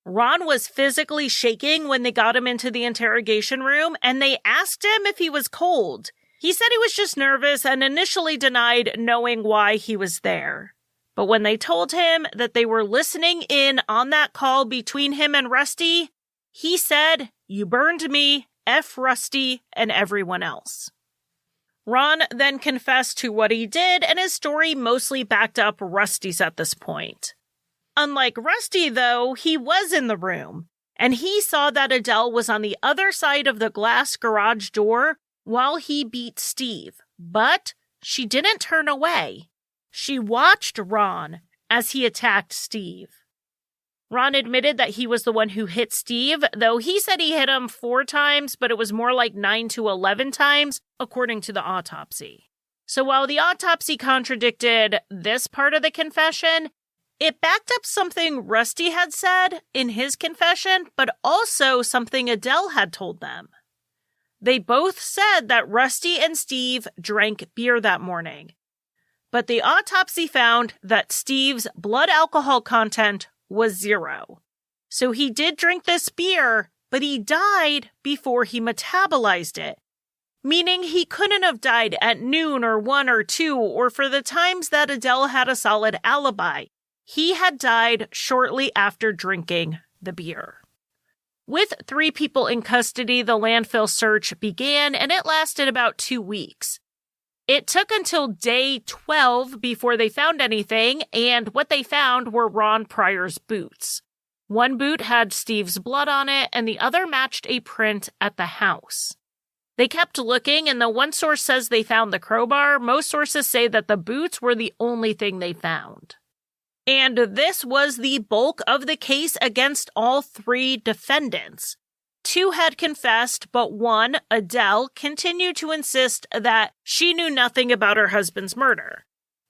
Ron was physically shaking when they got him into the interrogation room, and they asked him if he was cold. He said he was just nervous and initially denied knowing why he was there. But when they told him that they were listening in on that call between him and Rusty, he said, "You burned me, F Rusty, and everyone else." Ron then confessed to what he did, and his story mostly backed up Rusty's at this point. Unlike Rusty, though, he was in the room, and he saw that Adele was on the other side of the glass garage door while he beat Steve, but she didn't turn away. She watched Ron as he attacked Steve. Ron admitted that he was the one who hit Steve, though he said he hit him 4 times, but it was more like 9 to 11 times, according to the autopsy. So while the autopsy contradicted this part of the confession, it backed up something Rusty had said in his confession, but also something Adele had told them. They both said that Rusty and Steve drank beer that morning. But the autopsy found that Steve's blood alcohol content was 0. So he did drink this beer, but he died before he metabolized it. Meaning he couldn't have died at noon or 1 or 2 or for the times that Adele had a solid alibi. He had died shortly after drinking the beer. With 3 people in custody, the landfill search began, and it lasted about 2 weeks. It took until day 12 before they found anything, and what they found were Ron Pryor's boots. One boot had Steve's blood on it, and the other matched a print at the house. They kept looking, and though one source says they found the crowbar, most sources say that the boots were the only thing they found. And this was the bulk of the case against all 3 defendants. 2 had confessed, but one, Adele, continued to insist that she knew nothing about her husband's murder.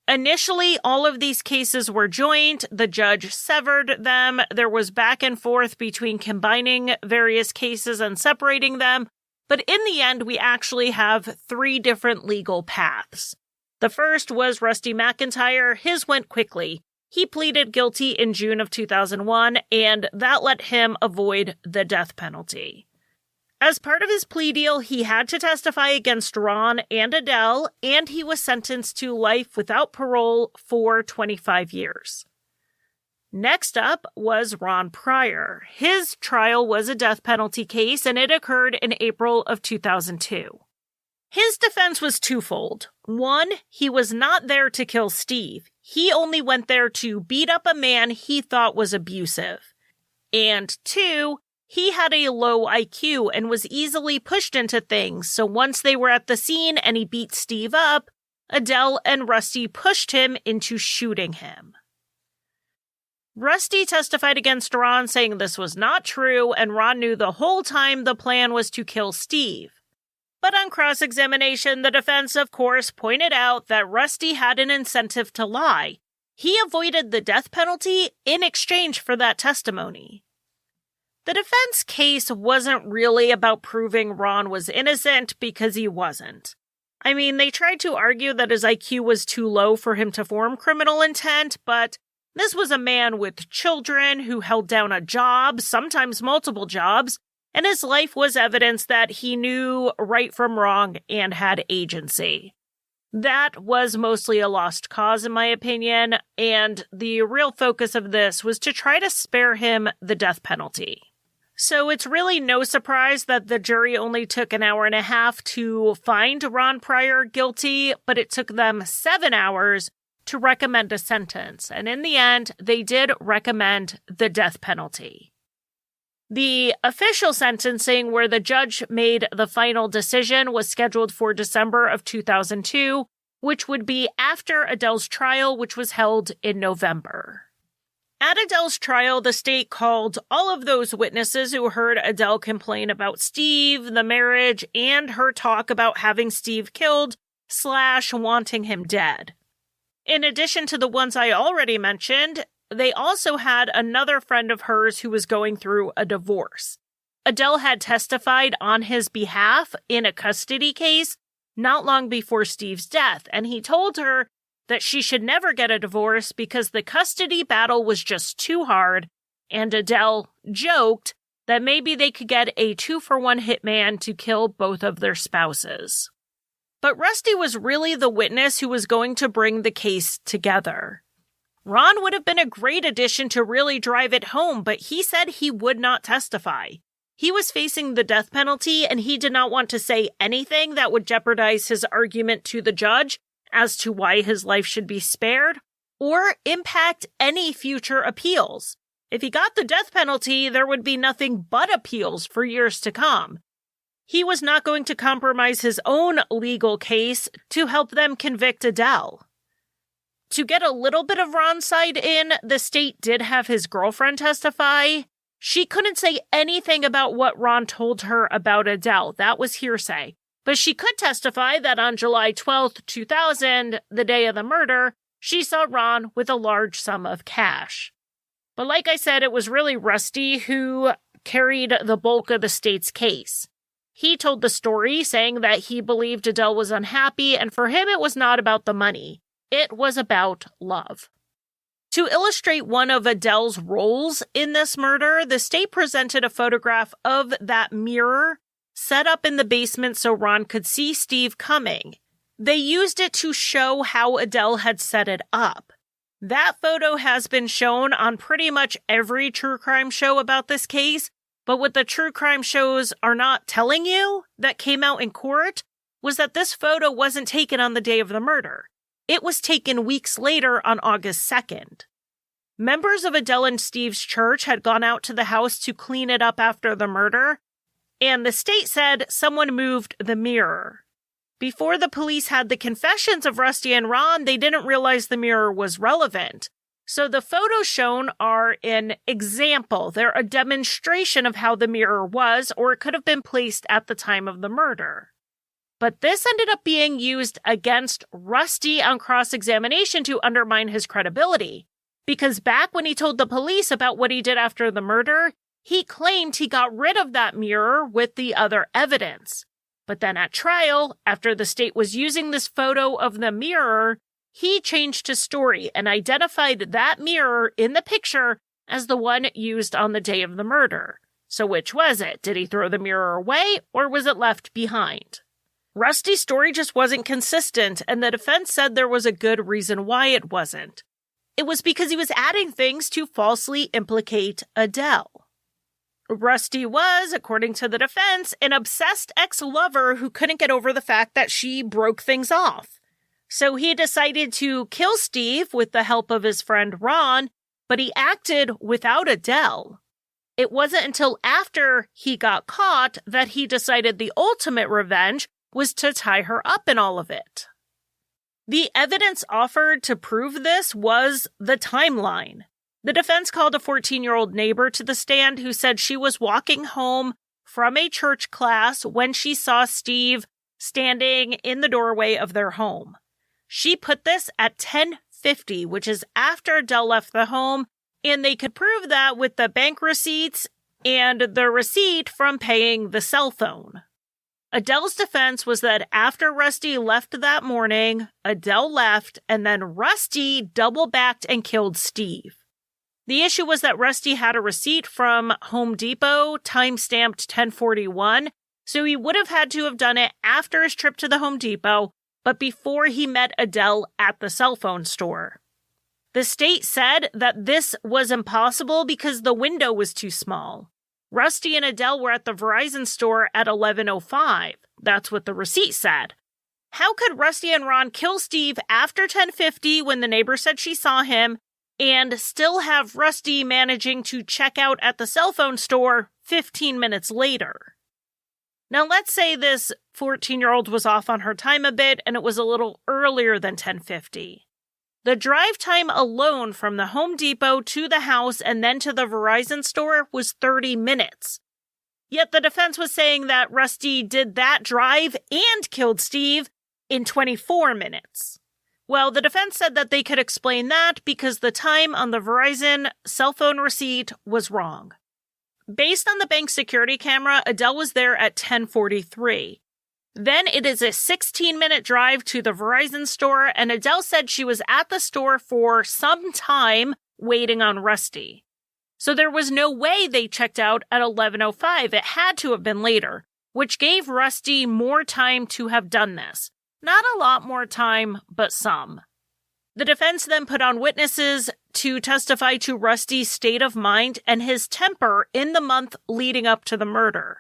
Initially, all of these cases were joint. The judge severed them. There was back and forth between combining various cases and separating them. But in the end, we actually have 3 different legal paths. The first was Rusty McIntyre. His went quickly. He pleaded guilty in June of 2001, and that let him avoid the death penalty. As part of his plea deal, he had to testify against Ron and Adele, and he was sentenced to life without parole for 25 years. Next up was Ron Pryor. His trial was a death penalty case, and it occurred in April of 2002. His defense was twofold. 1, he was not there to kill Steve. He only went there to beat up a man he thought was abusive. And 2, he had a low IQ and was easily pushed into things, so once they were at the scene and he beat Steve up, Adele and Rusty pushed him into shooting him. Rusty testified against Ron, saying this was not true, and Ron knew the whole time the plan was to kill Steve. But on cross-examination, the defense, of course, pointed out that Rusty had an incentive to lie. He avoided the death penalty in exchange for that testimony. The defense case wasn't really about proving Ron was innocent because he wasn't. I mean, they tried to argue that his IQ was too low for him to form criminal intent, but this was a man with children who held down a job, sometimes multiple jobs, and his life was evidence that he knew right from wrong and had agency. That was mostly a lost cause, in my opinion, and the real focus of this was to try to spare him the death penalty. So it's really no surprise that the jury only took an hour and a half to find Ron Pryor guilty, but it took them 7 hours to recommend a sentence. And in the end, they did recommend the death penalty. The official sentencing, where the judge made the final decision, was scheduled for December of 2002, which would be after Adele's trial, which was held in November. At Adele's trial, the state called all of those witnesses who heard Adele complain about Steve, the marriage, and her talk about having Steve killed / wanting him dead. In addition to the ones I already mentioned, they also had another friend of hers who was going through a divorce. Adele had testified on his behalf in a custody case not long before Steve's death, and he told her that she should never get a divorce because the custody battle was just too hard, and Adele joked that maybe they could get a 2-for-1 hitman to kill both of their spouses. But Rusty was really the witness who was going to bring the case together. Ron would have been a great addition to really drive it home, but he said he would not testify. He was facing the death penalty, and he did not want to say anything that would jeopardize his argument to the judge as to why his life should be spared, or impact any future appeals. If he got the death penalty, there would be nothing but appeals for years to come. He was not going to compromise his own legal case to help them convict Adele. To get a little bit of Ron's side in, the state did have his girlfriend testify. She couldn't say anything about what Ron told her about Adele. That was hearsay. But she could testify that on July 12th, 2000, the day of the murder, she saw Ron with a large sum of cash. But like I said, it was really Rusty who carried the bulk of the state's case. He told the story, saying that he believed Adele was unhappy, and for him it was not about the money. It was about love. To illustrate one of Adele's roles in this murder, the state presented a photograph of that mirror set up in the basement so Ron could see Steve coming. They used it to show how Adele had set it up. That photo has been shown on pretty much every true crime show about this case, but what the true crime shows are not telling you that came out in court was that this photo wasn't taken on the day of the murder. It was taken weeks later on August 2nd. Members of Adele and Steve's church had gone out to the house to clean it up after the murder, and the state said someone moved the mirror. Before the police had the confessions of Rusty and Ron, they didn't realize the mirror was relevant. So the photos shown are an example. They're a demonstration of how the mirror was, or it could have been placed at the time of the murder. But this ended up being used against Rusty on cross-examination to undermine his credibility. Because back when he told the police about what he did after the murder, he claimed he got rid of that mirror with the other evidence. But then at trial, after the state was using this photo of the mirror, he changed his story and identified that mirror in the picture as the one used on the day of the murder. So which was it? Did he throw the mirror away, or was it left behind? Rusty's story just wasn't consistent, and the defense said there was a good reason why it wasn't. It was because he was adding things to falsely implicate Adele. Rusty was, according to the defense, an obsessed ex-lover who couldn't get over the fact that she broke things off. So he decided to kill Steve with the help of his friend Ron, but he acted without Adele. It wasn't until after he got caught that he decided the ultimate revenge was to tie her up in all of it. The evidence offered to prove this was the timeline. The defense called a 14-year-old neighbor to the stand who said she was walking home from a church class when she saw Steve standing in the doorway of their home. She put this at 10:50, which is after Adele left the home, and they could prove that with the bank receipts and the receipt from paying the cell phone. Adele's defense was that after Rusty left that morning, Adele left, and then Rusty double-backed and killed Steve. The issue was that Rusty had a receipt from Home Depot, time-stamped 1041, so he would have had to have done it after his trip to the Home Depot, but before he met Adele at the cell phone store. The state said that this was impossible because the window was too small. Rusty and Adele were at the Verizon store at 11:05. That's what the receipt said. How could Rusty and Ron kill Steve after 10:50 when the neighbor said she saw him and still have Rusty managing to check out at the cell phone store 15 minutes later? Now, let's say this 14-year-old was off on her time a bit and it was a little earlier than 10:50. The drive time alone from the Home Depot to the house and then to the Verizon store was 30 minutes. Yet the defense was saying that Rusty did that drive and killed Steve in 24 minutes. Well, the defense said that they could explain that because the time on the Verizon cell phone receipt was wrong. Based on the bank security camera, Adele was there at 10:43. Then it is a 16-minute drive to the Verizon store, and Adele said she was at the store for some time waiting on Rusty. So there was no way they checked out at 11:05. It had to have been later, which gave Rusty more time to have done this. Not a lot more time, but some. The defense then put on witnesses to testify to Rusty's state of mind and his temper in the month leading up to the murder.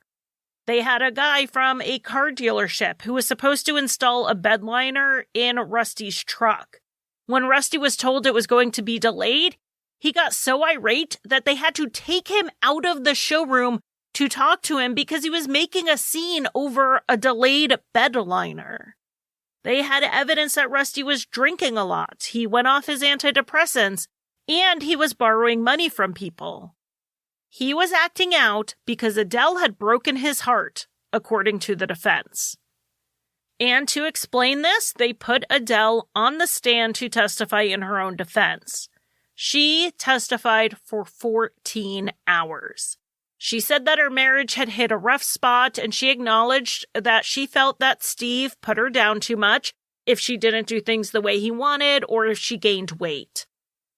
They had a guy from a car dealership who was supposed to install a bed liner in Rusty's truck. When Rusty was told it was going to be delayed, he got so irate that they had to take him out of the showroom to talk to him because he was making a scene over a delayed bed liner. They had evidence that Rusty was drinking a lot. He went off his antidepressants, and he was borrowing money from people. He was acting out because Adele had broken his heart, according to the defense. And to explain this, they put Adele on the stand to testify in her own defense. She testified for 14 hours. She said that her marriage had hit a rough spot, and she acknowledged that she felt that Steve put her down too much if she didn't do things the way he wanted or if she gained weight.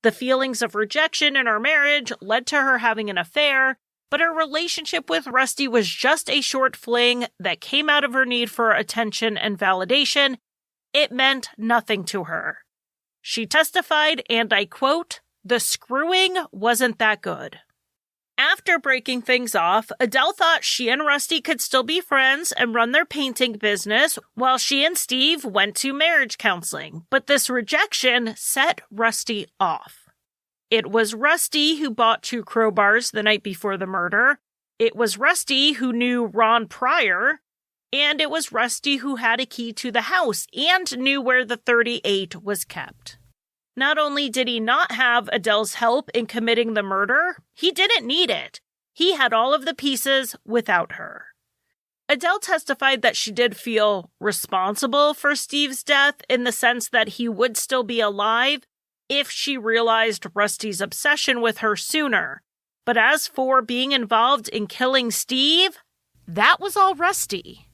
The feelings of rejection in her marriage led to her having an affair, but her relationship with Rusty was just a short fling that came out of her need for attention and validation. It meant nothing to her. She testified, and I quote, "The screwing wasn't that good." After breaking things off, Adele thought she and Rusty could still be friends and run their painting business while she and Steve went to marriage counseling. But this rejection set Rusty off. It was Rusty who bought 2 crowbars the night before the murder. It was Rusty who knew Ron prior. And it was Rusty who had a key to the house and knew where the .38 was kept. Not only did he not have Adele's help in committing the murder, he didn't need it. He had all of the pieces without her. Adele testified that she did feel responsible for Steve's death in the sense that he would still be alive if she realized Rusty's obsession with her sooner. But as for being involved in killing Steve, that was all Rusty.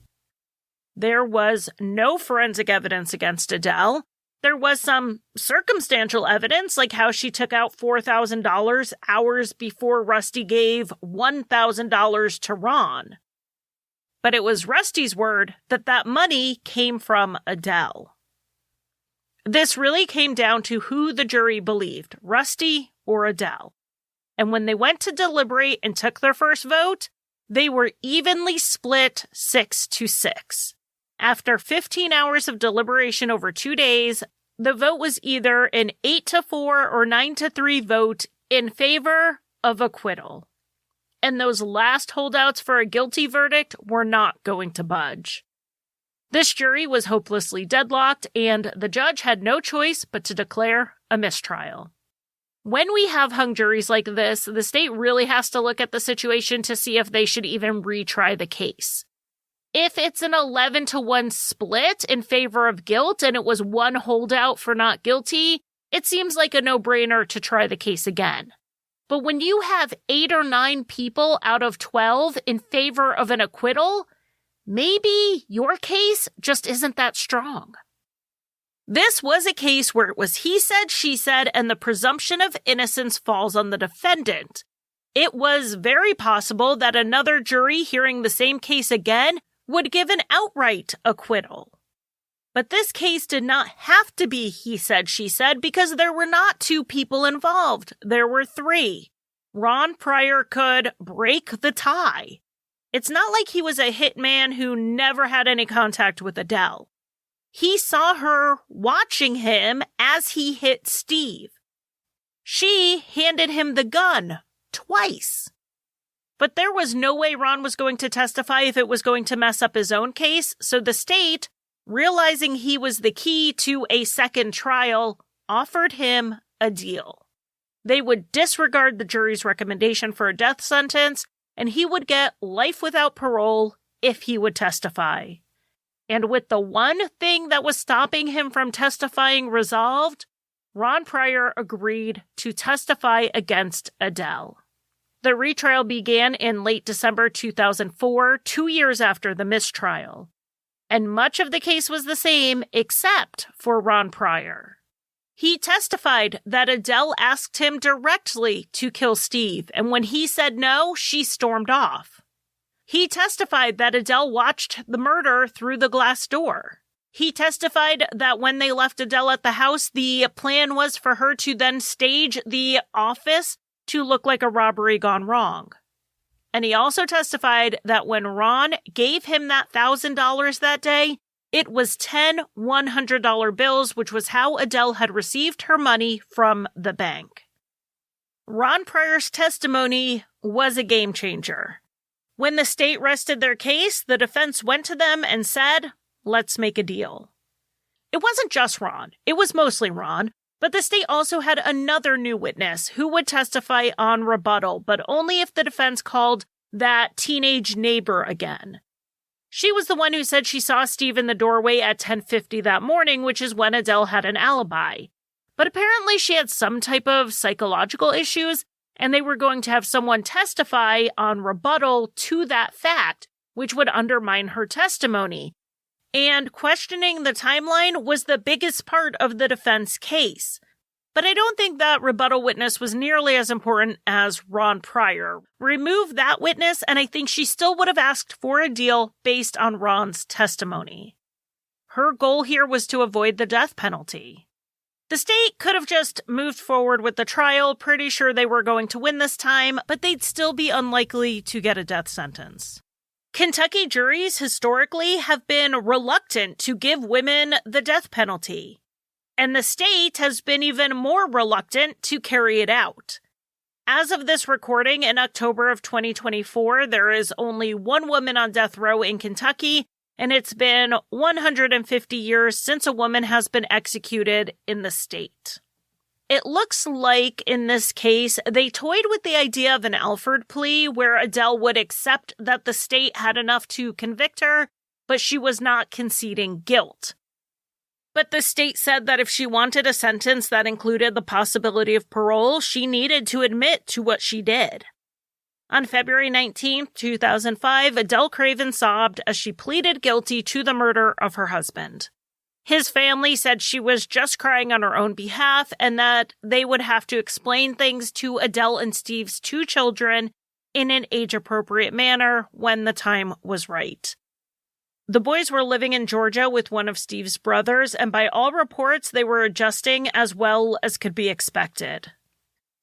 There was no forensic evidence against Adele. There was some circumstantial evidence, like how she took out $4,000 hours before Rusty gave $1,000 to Ron. But it was Rusty's word that that money came from Adele. This really came down to who the jury believed, Rusty or Adele. And when they went to deliberate and took their first vote, they were evenly split 6-6. After 15 hours of deliberation over 2 days, the vote was either an 8-4 or 9-3 vote in favor of acquittal. And those last holdouts for a guilty verdict were not going to budge. This jury was hopelessly deadlocked, and the judge had no choice but to declare a mistrial. When we have hung juries like this, the state really has to look at the situation to see if they should even retry the case. If it's an 11-1 split in favor of guilt and it was one holdout for not guilty, it seems like a no-brainer to try the case again. But when you have 8 or 9 people out of 12 in favor of an acquittal, maybe your case just isn't that strong. This was a case where it was he said, she said, and the presumption of innocence falls on the defendant. It was very possible that another jury hearing the same case again would give an outright acquittal. But this case did not have to be he said, she said, because there were not 2 people involved. There were 3. Ron Pryor could break the tie. It's not like he was a hitman who never had any contact with Adele. He saw her watching him as he hit Steve. She handed him the gun twice. But there was no way Ron was going to testify if it was going to mess up his own case, so the state, realizing he was the key to a second trial, offered him a deal. They would disregard the jury's recommendation for a death sentence, and he would get life without parole if he would testify. And with the one thing that was stopping him from testifying resolved, Ron Pryor agreed to testify against Adele. The retrial began in late December 2004, 2 years after the mistrial. And much of the case was the same except for Ron Pryor. He testified that Adele asked him directly to kill Steve, and when he said no, she stormed off. He testified that Adele watched the murder through the glass door. He testified that when they left Adele at the house, the plan was for her to then stage the office to look like a robbery gone wrong. And he also testified that when Ron gave him that $1,000 that day, it was 10 $100 bills, which was how Adele had received her money from the bank. Ron Pryor's testimony was a game changer. When the state rested their case, the defense went to them and said, "Let's make a deal." It wasn't just Ron. It was mostly Ron. But the state also had another new witness who would testify on rebuttal, but only if the defense called that teenage neighbor again. She was the one who said she saw Steve in the doorway at 10:50 that morning, which is when Adele had an alibi. But apparently she had some type of psychological issues, and they were going to have someone testify on rebuttal to that fact, which would undermine her testimony. And questioning the timeline was the biggest part of the defense case. But I don't think that rebuttal witness was nearly as important as Ron Pryor. Remove that witness, and I think she still would have asked for a deal based on Ron's testimony. Her goal here was to avoid the death penalty. The state could have just moved forward with the trial, pretty sure they were going to win this time, but they'd still be unlikely to get a death sentence. Kentucky juries historically have been reluctant to give women the death penalty, and the state has been even more reluctant to carry it out. As of this recording in October of 2024, there is only one woman on death row in Kentucky, and it's been 150 years since a woman has been executed in the state. It looks like, in this case, they toyed with the idea of an Alford plea where Adele would accept that the state had enough to convict her, but she was not conceding guilt. But the state said that if she wanted a sentence that included the possibility of parole, she needed to admit to what she did. On February 19, 2005, Adele Craven sobbed as she pleaded guilty to the murder of her husband. His family said she was just crying on her own behalf and that they would have to explain things to Adele and Steve's 2 children in an age-appropriate manner when the time was right. The boys were living in Georgia with one of Steve's brothers, and by all reports, they were adjusting as well as could be expected.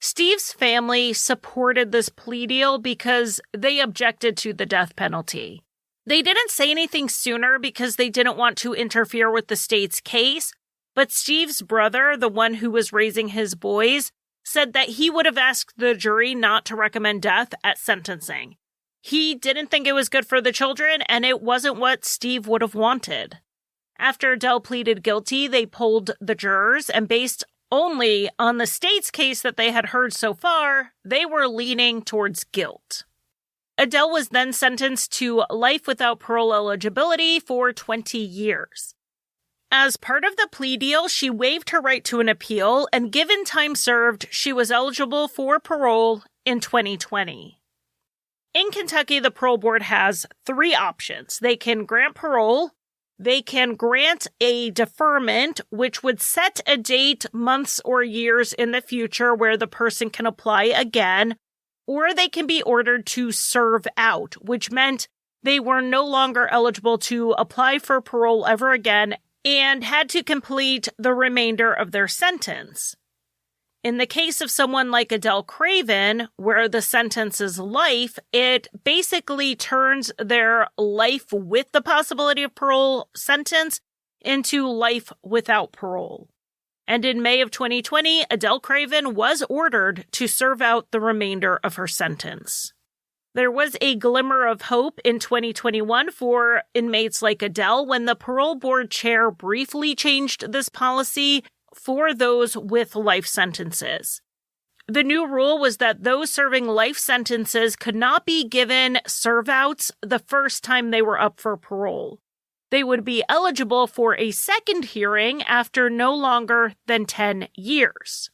Steve's family supported this plea deal because they objected to the death penalty. They didn't say anything sooner because they didn't want to interfere with the state's case, but Steve's brother, the one who was raising his boys, said that he would have asked the jury not to recommend death at sentencing. He didn't think it was good for the children, and it wasn't what Steve would have wanted. After Adele pleaded guilty, they polled the jurors, and based only on the state's case that they had heard so far, they were leaning towards guilt. Adele was then sentenced to life without parole eligibility for 20 years. As part of the plea deal, she waived her right to an appeal, and given time served, she was eligible for parole in 2020. In Kentucky, the parole board has 3 options. They can grant parole, they can grant a deferment, which would set a date, months or years in the future where the person can apply again, or they can be ordered to serve out, which meant they were no longer eligible to apply for parole ever again and had to complete the remainder of their sentence. In the case of someone like Adele Craven, where the sentence is life, it basically turns their life with the possibility of parole sentence into life without parole. And in May of 2020, Adele Craven was ordered to serve out the remainder of her sentence. There was a glimmer of hope in 2021 for inmates like Adele when the parole board chair briefly changed this policy for those with life sentences. The new rule was that those serving life sentences could not be given serve-outs the first time they were up for parole. They would be eligible for a second hearing after no longer than 10 years.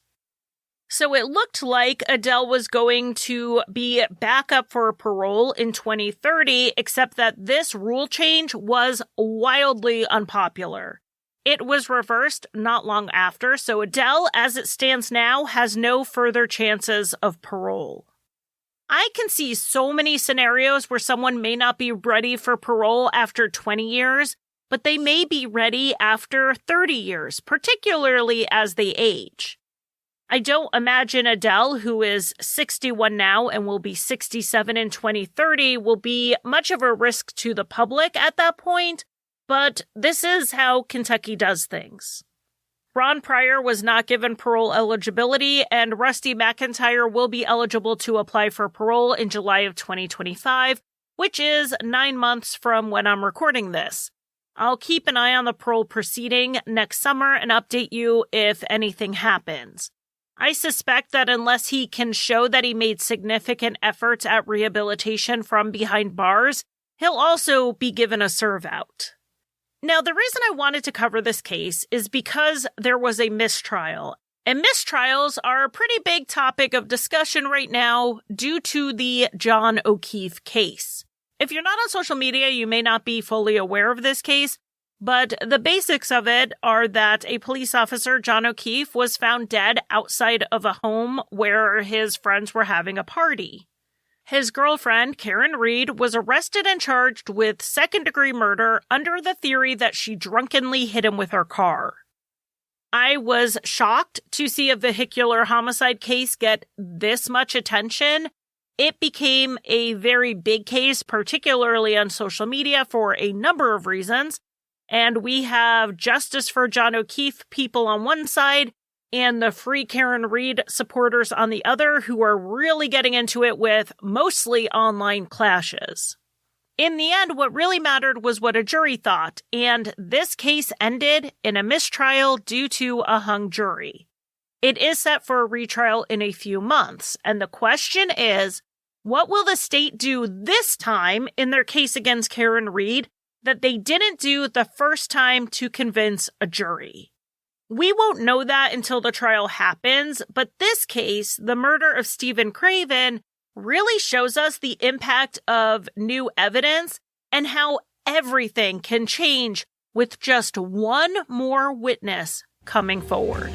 So it looked like Adele was going to be back up for parole in 2030, except that this rule change was wildly unpopular. It was reversed not long after, so Adele, as it stands now, has no further chances of parole. I can see so many scenarios where someone may not be ready for parole after 20 years, but they may be ready after 30 years, particularly as they age. I don't imagine Adele, who is 61 now and will be 67 in 2030, will be much of a risk to the public at that point, but this is how Kentucky does things. Ron Pryor was not given parole eligibility, and Rusty McIntyre will be eligible to apply for parole in July of 2025, which is 9 months from when I'm recording this. I'll keep an eye on the parole proceeding next summer and update you if anything happens. I suspect that unless he can show that he made significant efforts at rehabilitation from behind bars, he'll also be given a serve-out. Now, the reason I wanted to cover this case is because there was a mistrial. And mistrials are a pretty big topic of discussion right now due to the John O'Keefe case. If you're not on social media, you may not be fully aware of this case, but the basics of it are that a police officer, John O'Keefe, was found dead outside of a home where his friends were having a party. His girlfriend, Karen Reed, was arrested and charged with second-degree murder under the theory that she drunkenly hit him with her car. I was shocked to see a vehicular homicide case get this much attention. It became a very big case, particularly on social media, for a number of reasons. And we have Justice for John O'Keefe people on one side and the Free Karen Reed supporters on the other, who are really getting into it with mostly online clashes. In the end, what really mattered was what a jury thought, and this case ended in a mistrial due to a hung jury. It is set for a retrial in a few months, and the question is, what will the state do this time in their case against Karen Reed that they didn't do the first time to convince a jury? We won't know that until the trial happens, but this case, the murder of Stephen Craven, really shows us the impact of new evidence and how everything can change with just one more witness coming forward.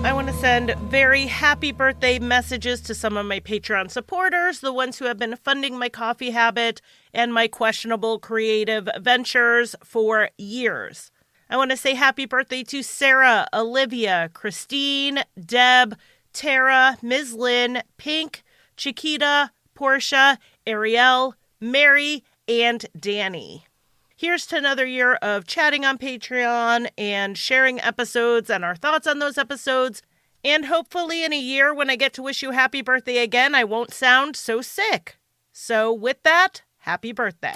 I want to send very happy birthday messages to some of my Patreon supporters, the ones who have been funding my coffee habit and my questionable creative ventures for years. I want to say happy birthday to Sarah, Olivia, Christine, Deb, Tara, Ms. Lynn, Pink, Chiquita, Portia, Ariel, Mary, and Danny. Here's to another year of chatting on Patreon and sharing episodes and our thoughts on those episodes. And hopefully in a year when I get to wish you happy birthday again, I won't sound so sick. So with that, happy birthday.